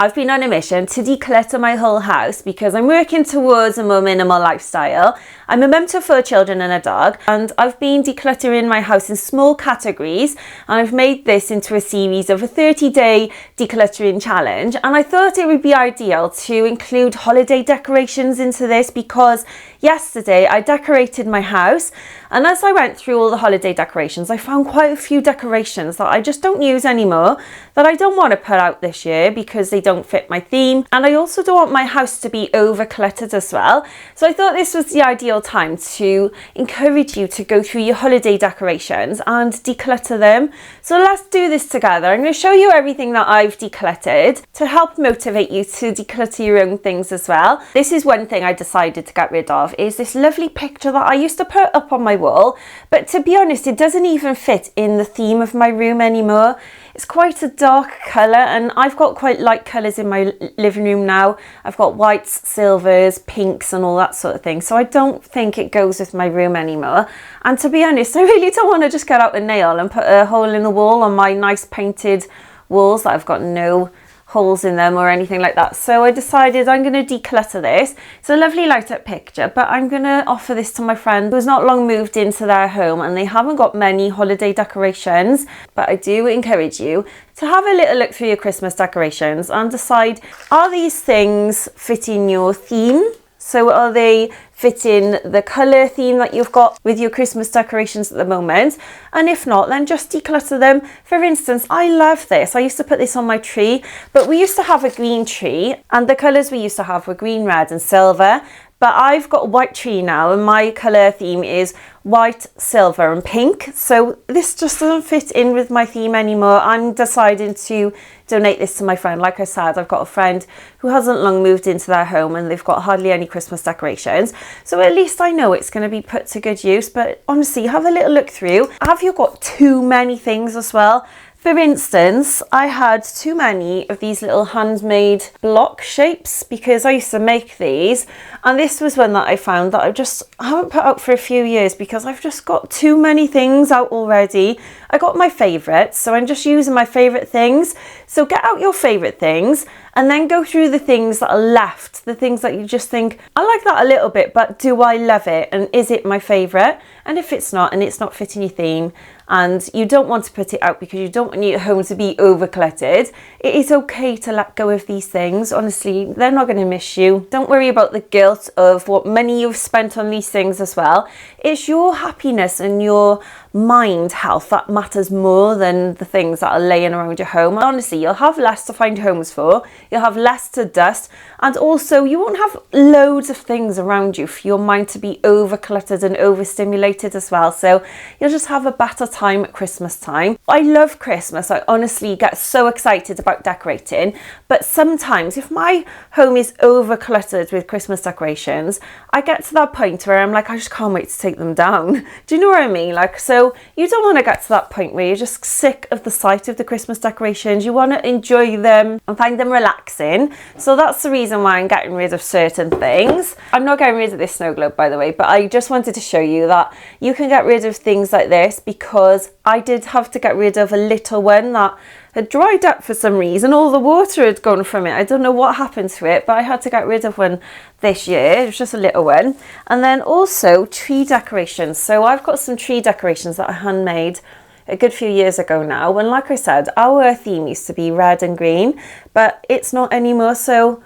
I've been on a mission to declutter my whole house because I'm working towards a more minimal lifestyle. I'm a mum to 4 children and a dog, and I've been decluttering my house in small categories, and I've made this into a series of a 30-day decluttering challenge. And I thought it would be ideal to include holiday decorations into this because yesterday I decorated my house, and as I went through all the holiday decorations, I found quite a few decorations that I just don't use anymore, that I don't want to put out this year because they don't fit my theme, and I also don't want my house to be over cluttered as well. So I thought this was the ideal time to encourage you to go through your holiday decorations and declutter them. So let's do this together. I'm going to show you everything that I've decluttered to help motivate you to declutter your own things as well. This is one thing I decided to get rid of, is this lovely picture that I used to put up on my wall, but to be honest, it doesn't even fit in the theme of my room anymore. It's quite a dark colour, and I've got quite light colours in my living room now. I've got whites, silvers, pinks and all that sort of thing. So I don't think it goes with my room anymore. And to be honest, I really don't want to just get out a nail and put a hole in the wall on my nice painted walls that I've got no holes in them or anything like that. So I decided I'm going to declutter this. It's a lovely light up picture, but I'm going to offer this to my friend who's not long moved into their home, and they haven't got many holiday decorations. But I do encourage you to have a little look through your Christmas decorations and decide, are these things fitting your theme? So are they fitting the colour theme that you've got with your Christmas decorations at the moment? And if not, then just declutter them. For instance, I love this. I used to put this on my tree, but we used to have a green tree, and the colours we used to have were green, red and silver. But I've got a white tree now, and my colour theme is white, silver and pink. So this just doesn't fit in with my theme anymore. I'm deciding to donate this to my friend. Like I said, I've got a friend who hasn't long moved into their home, and they've got hardly any Christmas decorations. So at least I know it's going to be put to good use. But honestly, have a little look through. Have you got too many things as well? For instance, I had too many of these little handmade block shapes because I used to make these, and this was one that I found that I haven't put out for a few years because I've just got too many things out already. I got my favourites, so I'm just using my favourite things. So get out your favourite things and then go through the things that are left, the things that you just think, I like that a little bit, but do I love it? And is it my favourite? And if it's not, and it's not fitting your theme, and you don't want to put it out because you don't want your home to be over cluttered, it is okay to let go of these things. Honestly, they're not going to miss you. Don't worry about the guilt of what money you've spent on these things as well. It's your happiness and your mind health that matters more than the things that are laying around your home. Honestly, you'll have less to find homes for, you'll have less to dust, and also you won't have loads of things around you for your mind to be over cluttered and overstimulated as well. So you'll just have a better time at Christmas time. I love Christmas. I honestly get so excited about decorating, but sometimes if my home is over cluttered with Christmas decorations, I get to that point where I'm like, I just can't wait to take them down. Do you know what I mean? Like, so you don't want to get to that point where you're just sick of the sight of the Christmas decorations. You want to enjoy them and find them relaxing. So that's the reason why I'm getting rid of certain things. I'm not getting rid of this snow globe, by the way, but I just wanted to show you that you can get rid of things like this, because I did have to get rid of a little one that had dried up for some reason. All the water had gone from it. I don't know what happened to it, but I had to get rid of one this year. It was just a little one. And then also tree decorations. So I've got some tree decorations that I handmade a good few years ago now. And like I said, our theme used to be red and green, but it's not anymore. So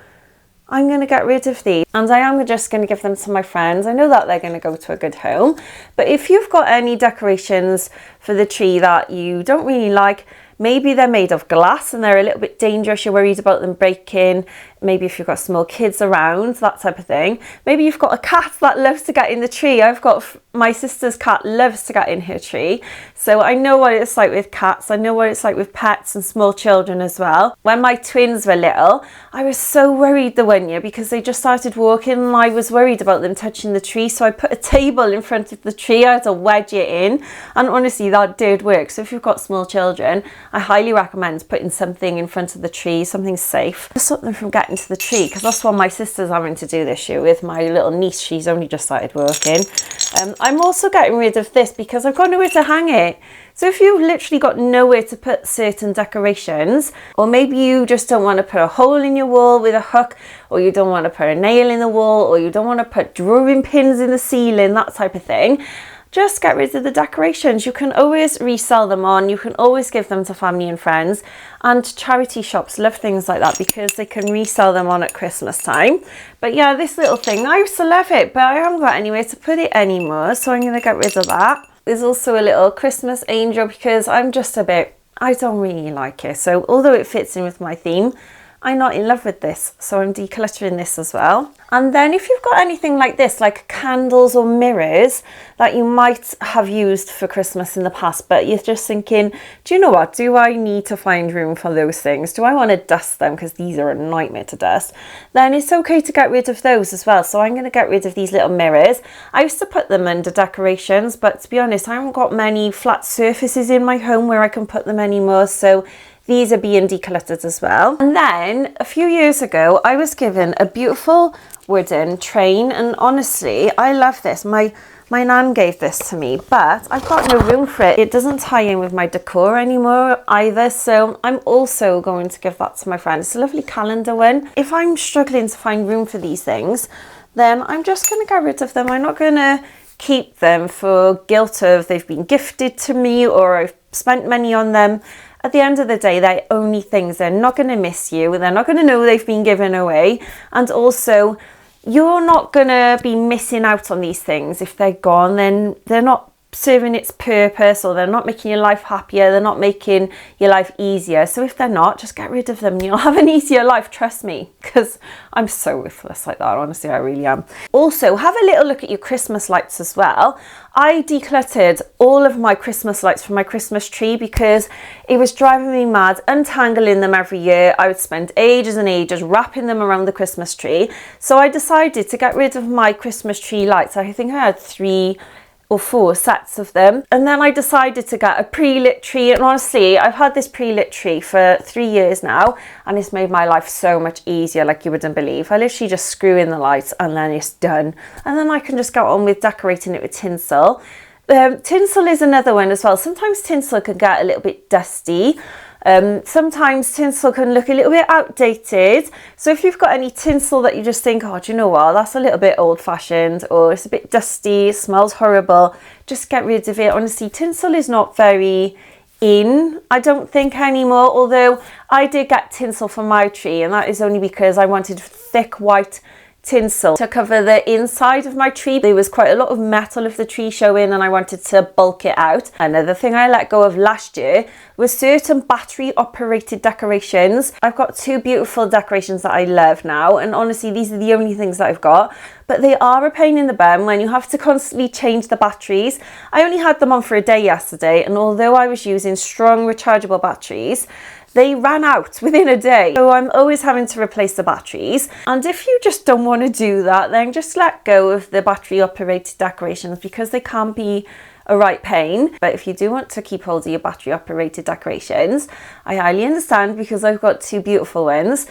I'm going to get rid of these, and I am just going to give them to my friends. I know that they're going to go to a good home. But if you've got any decorations for the tree that you don't really like, maybe they're made of glass and they're a little bit dangerous, you're worried about them breaking, maybe if you've got small kids around, that type of thing. Maybe you've got a cat that loves to get in the tree. I've got my sister's cat loves to get in her tree. So I know what it's like with cats. I know what it's like with pets and small children as well. When my twins were little, I was so worried the one year because they just started walking and I was worried about them touching the tree. So I put a table in front of the tree. I had to wedge it in, and honestly that did work. So if you've got small children, I highly recommend putting something in front of the tree, something safe, to stop them from getting get into the tree, because that's what my sister's having to do this year with my little niece. She's only just started working. I'm also getting rid of this because I've got nowhere to hang it. So if you've literally got nowhere to put certain decorations, or maybe you just don't want to put a hole in your wall with a hook, or you don't want to put a nail in the wall, or you don't want to put drawing pins in the ceiling, that type of thing, just get rid of the decorations. You can always resell them on, you can always give them to family and friends, and charity shops love things like that because they can resell them on at Christmas time. But yeah, this little thing, I used to love it, but I haven't got anywhere to put it anymore, so I'm going to get rid of that. There's also a little Christmas angel because I don't really like it. So although it fits in with my theme, I'm not in love with this. So I'm decluttering this as well. And then if you've got anything like this, like candles or mirrors that you might have used for Christmas in the past, but you're just thinking, do you know what? Do I need to find room for those things? Do I want to dust them? Because these are a nightmare to dust. Then it's okay to get rid of those as well. So I'm going to get rid of these little mirrors. I used to put them under decorations, but to be honest, I haven't got many flat surfaces in my home where I can put them anymore. So these are being decluttered as well. And then a few years ago, I was given a beautiful wooden train, and honestly, I love this. My nan gave this to me, but I've got no room for it. It doesn't tie in with my decor anymore either, so I'm also going to give that to my friend. It's a lovely calendar one. If I'm struggling to find room for these things, then I'm just going to get rid of them. I'm not going to keep them for guilt of they've been gifted to me or I've spent money on them. At the end of the day, they're only things. They're not going to miss you. They're not going to know they've been given away. And also, you're not going to be missing out on these things. If they're gone, then they're not serving its purpose, or they're not making your life happier. They're not making your life easier. So if they're not, just get rid of them. You'll have an easier life, trust me, because I'm so ruthless like that. Honestly, I really am. Also, have a little look at your Christmas lights as well. I decluttered all of my Christmas lights from my Christmas tree because it was driving me mad untangling them every year. I would spend ages and ages wrapping them around the Christmas tree. So I decided to get rid of my Christmas tree lights. I think I had 3 or 4 sets of them, and then I decided to get a pre-lit tree. And honestly, I've had this pre-lit tree for 3 years now, and it's made my life so much easier, like you wouldn't believe. I literally just screw in the lights and then it's done, and then I can just go on with decorating it with tinsel. Tinsel is another one as well. Sometimes tinsel can get a little bit dusty. Sometimes tinsel can look a little bit outdated. So if you've got any tinsel that you just think, oh, do you know what, that's a little bit old-fashioned, or it's a bit dusty, it smells horrible, just get rid of it. Honestly, tinsel is not very in, I don't think, anymore. Although I did get tinsel for my tree, and that is only because I wanted thick white tinsel to cover the inside of my tree. There was quite a lot of metal of the tree showing, and I wanted to bulk it out. Another thing I let go of last year was certain battery operated decorations. I've got 2 beautiful decorations that I love now, and honestly, these are the only things that I've got, but they are a pain in the bum when you have to constantly change the batteries. I only had them on for a day yesterday, and although I was using strong rechargeable batteries, they ran out within a day. So I'm always having to replace the batteries. And if you just don't want to do that, then just let go of the battery operated decorations because they can be a right pain. But if you do want to keep hold of your battery operated decorations, I highly understand because I've got 2 beautiful ones.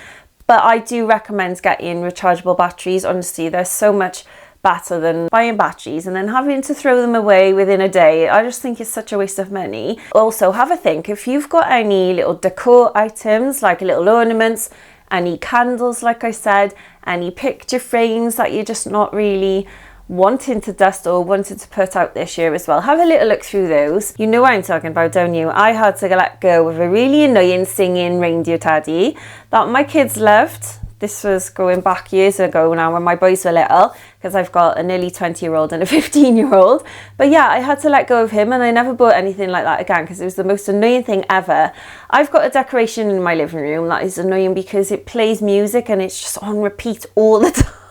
But I do recommend getting rechargeable batteries. Honestly, they're so much better than buying batteries and then having to throw them away within a day. I just think it's such a waste of money. Also, have a think if you've got any little decor items, like little ornaments, any candles, like I said, any picture frames that you're just not really wanting to dust or wanting to put out this year as well. Have a little look through those. You know what I'm talking about, don't you? I had to let go of a really annoying singing reindeer teddy that my kids loved. This was going back years ago now when my boys were little, because I've got a nearly 20-year-old and a 15-year-old. But yeah, I had to let go of him, and I never bought anything like that again because it was the most annoying thing ever. I've got a decoration in my living room that is annoying because it plays music and it's just on repeat all the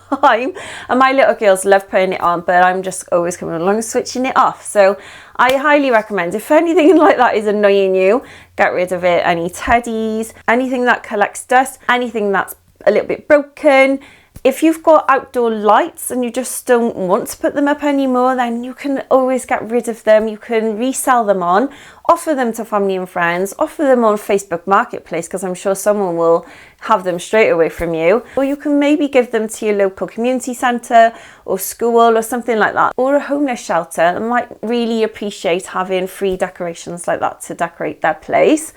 time. And my little girls love putting it on, but I'm just always coming along and switching it off. So I highly recommend, if anything like that is annoying you, get rid of it. Any teddies, anything that collects dust, anything that's a little bit broken, If you've got outdoor lights and you just don't want to put them up anymore, then you can always get rid of them. You can resell them on, offer them to family and friends, offer them on Facebook Marketplace, because I'm sure someone will have them straight away from you. Or you can maybe give them to your local community centre or school or something like that. Or a homeless shelter that might really appreciate having free decorations like that to decorate their place.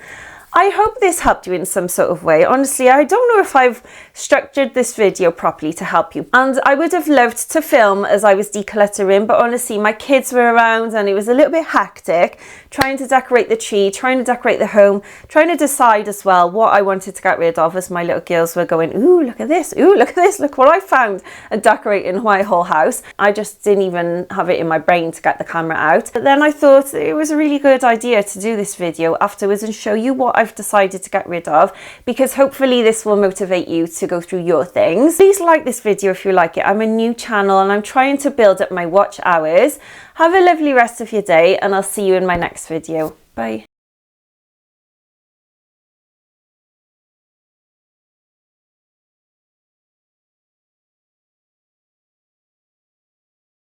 I hope this helped you in some sort of way. Honestly, I don't know if I've structured this video properly to help you. And I would have loved to film as I was decluttering, but honestly, my kids were around and it was a little bit hectic trying to decorate the tree, trying to decorate the home, trying to decide as well what I wanted to get rid of as my little girls were going, ooh, look at this, ooh, look at this, look what I found, and decorating my whole house. I just didn't even have it in my brain to get the camera out. But then I thought it was a really good idea to do this video afterwards and show you what I've decided to get rid of, because hopefully this will motivate you to go through your things. Please like this video if you like it. I'm a new channel and I'm trying to build up my watch hours. Have a lovely rest of your day and I'll see you in my next video. Bye.